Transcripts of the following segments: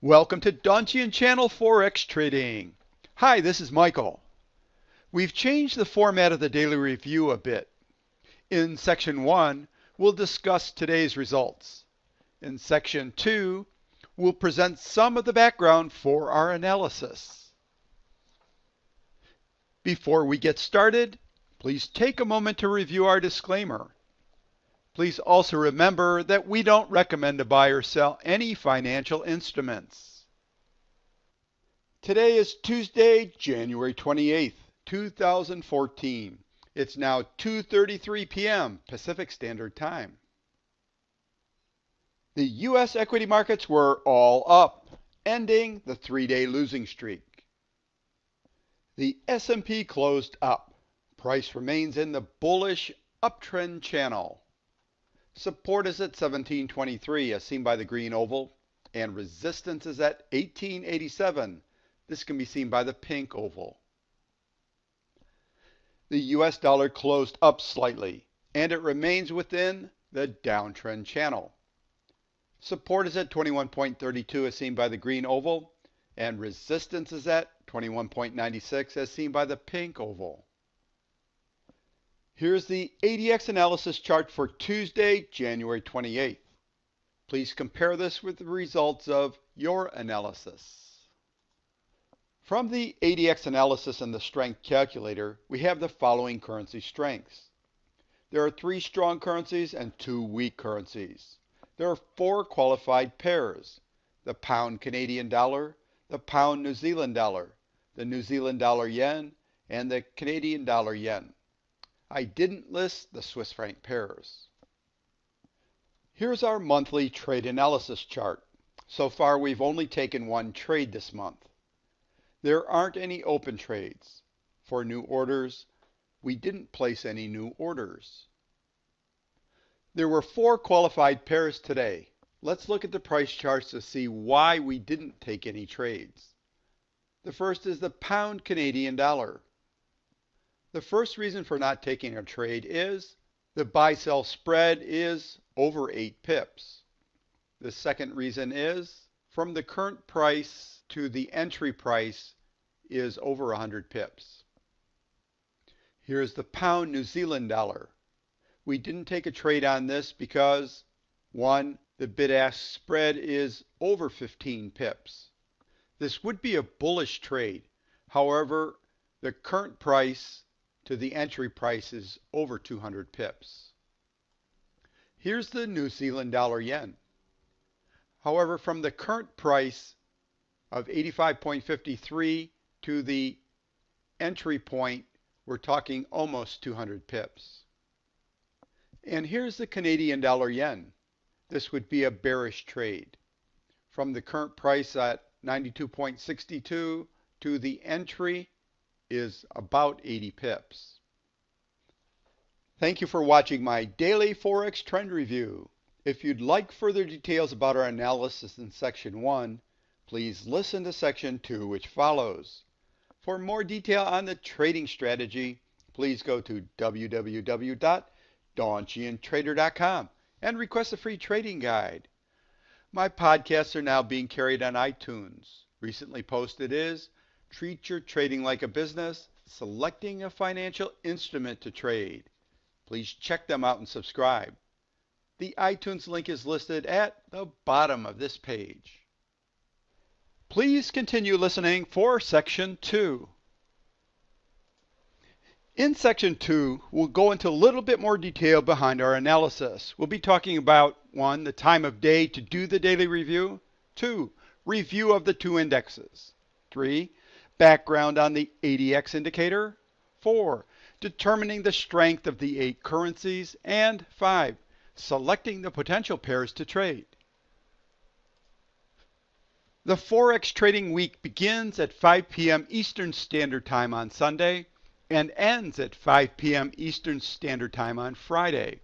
Welcome to Donchian Channel Forex Trading. Hi, this is Michael. We've changed the format of the daily review a bit. In Section 1, we'll discuss today's results. In Section 2, we'll present some of the background for our analysis. Before we get started, please take a moment to review our disclaimer. Please also remember that we don't recommend to buy or sell any financial instruments. Today is Tuesday, January 28th, 2014. It's now 2:33 p.m. Pacific Standard Time. The U.S. equity markets were all up, ending the three-day losing streak. The S&P closed up. Price remains in the bullish uptrend channel. Support is at 1723 as seen by the green oval, and resistance is at 1887. This can be seen by the pink oval. The US dollar closed up slightly, and it remains within the downtrend channel. Support is at 21.32 as seen by the green oval, and resistance is at 21.96 as seen by the pink oval. Here's the ADX analysis chart for Tuesday, January 28th. Please compare this with the results of your analysis. From the ADX analysis and the strength calculator, we have the following currency strengths. There are 3 strong currencies and 2 weak currencies. There are 4 qualified pairs: the pound Canadian dollar, the pound New Zealand dollar, the New Zealand dollar yen, and the Canadian dollar yen. I didn't list the Swiss franc pairs. Here's our monthly trade analysis chart. So far we've only taken 1 trade this month. There aren't any open trades. For new orders, we didn't place any new orders. There were 4 qualified pairs today. Let's look at the price charts to see why we didn't take any trades. The first is the pound Canadian dollar. The first reason for not taking a trade is the buy-sell spread is over 8 pips. The second reason is from the current price to the entry price is over 100 pips. Here's the pound New Zealand dollar. We didn't take a trade on this because 1. The bid-ask spread is over 15 pips. This would be a bullish trade. However, the current price to the entry price is over 200 pips. Here's the New Zealand dollar yen. However, from the current price of 85.53 to the entry point, we're talking almost 200 pips. And here's the Canadian dollar yen. This would be a bearish trade. From the current price at 92.62 to the entry is about 80 pips. Thank you for watching my daily Forex trend review. If you'd like further details about our analysis in Section 1, please listen to Section 2, which follows. For more detail on the trading strategy, please go to www.donchiantrader.com and request a free trading guide. My podcasts are now being carried on iTunes. Recently posted is Treat Your Trading Like a Business, Selecting a Financial Instrument to Trade. Please check them out and subscribe. The iTunes link is listed at the bottom of this page. Please continue listening for Section 2. In Section 2, we'll go into a little bit more detail behind our analysis. We'll be talking about 1. The time of day to do the daily review. 2. Review of the 2 indexes. 3. Background on the ADX indicator. 4. Determining the strength of the 8 currencies. And 5. Selecting the potential pairs to trade. The Forex trading week begins at 5 p.m. Eastern Standard Time on Sunday and ends at 5 p.m. Eastern Standard Time on Friday.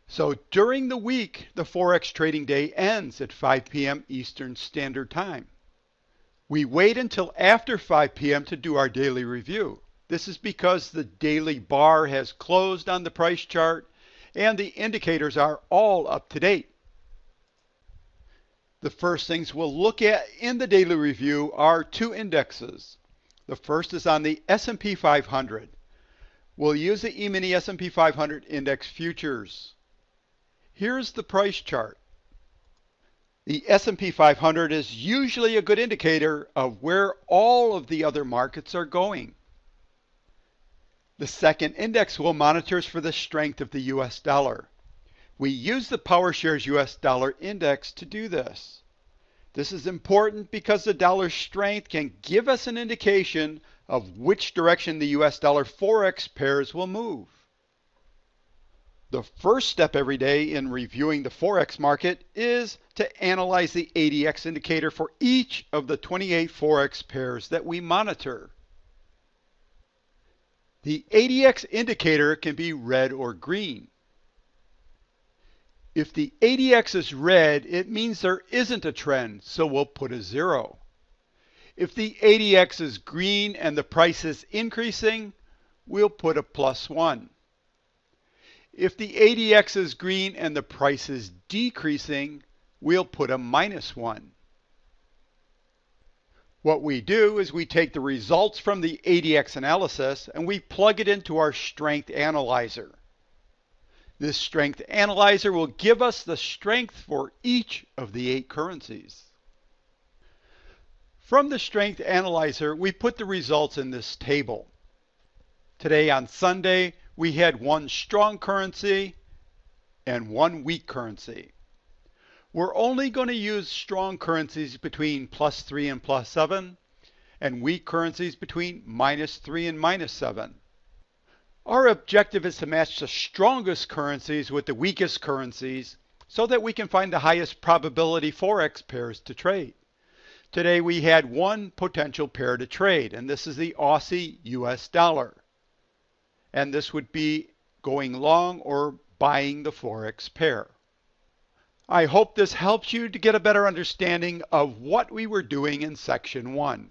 So during the week, the Forex trading day ends at 5 p.m. Eastern Standard Time. We wait until after 5 p.m. to do our daily review. This is because the daily bar has closed on the price chart and the indicators are all up to date. The first things we'll look at in the daily review are two indexes. The first is on the S&P 500. We'll use the E-mini S&P 500 index futures. Here's the price chart. The S&P 500 is usually a good indicator of where all of the other markets are going. The second index we'll monitor is for the strength of the US dollar. We use the PowerShares US Dollar Index to do this. This is important because the dollar's strength can give us an indication of which direction the US dollar Forex pairs will move. The first step every day in reviewing the Forex market is to analyze the ADX indicator for each of the 28 Forex pairs that we monitor. The ADX indicator can be red or green. If the ADX is red, it means there isn't a trend, so we'll put a 0. If the ADX is green and the price is increasing, we'll put a +1. If the ADX is green and the price is decreasing, we'll put a -1. What we do is we take the results from the ADX analysis and we plug it into our strength analyzer. This strength analyzer will give us the strength for each of the 8 currencies. From the strength analyzer, we put the results in this table. Today on Sunday, we had 1 strong currency and 1 weak currency. We're only going to use strong currencies between +3 and +7, and weak currencies between -3 and -7. Our objective is to match the strongest currencies with the weakest currencies so that we can find the highest probability Forex pairs to trade. Today we had 1 potential pair to trade, and this is the Aussie US dollar. And this would be going long or buying the Forex pair. I hope this helps you to get a better understanding of what we were doing in section 1.